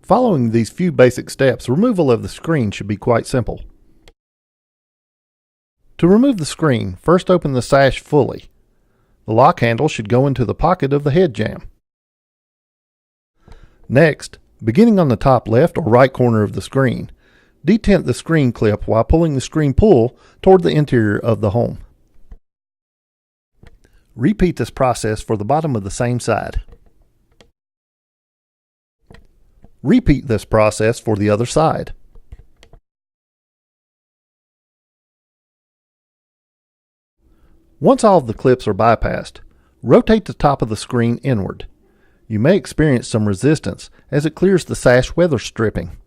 Following these few basic steps, removal of the screen should be quite simple. To remove the screen, first open the sash fully. The lock handle should go into the pocket of the head jamb. Next, beginning on the top left or right corner of the screen, detent the screen clip while pulling the screen pull toward the interior of the home. Repeat this process for the bottom of the same side. Repeat this process for the other side. Once all of the clips are bypassed, rotate the top of the screen inward. You may experience some resistance as it clears the sash weather stripping.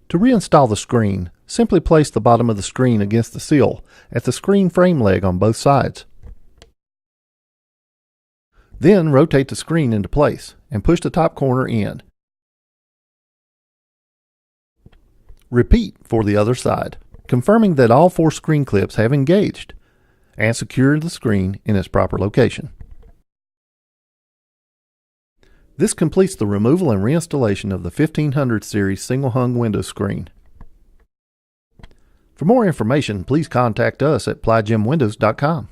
To reinstall the screen, simply place the bottom of the screen against the sill at the screen frame leg on both sides. Then rotate the screen into place and push the top corner in. Repeat for the other side, confirming that all 4 screen clips have engaged, and secure the screen in its proper location. This completes the removal and reinstallation of the 1500 series single hung window screen. For more information, please contact us at plygymwindows.com.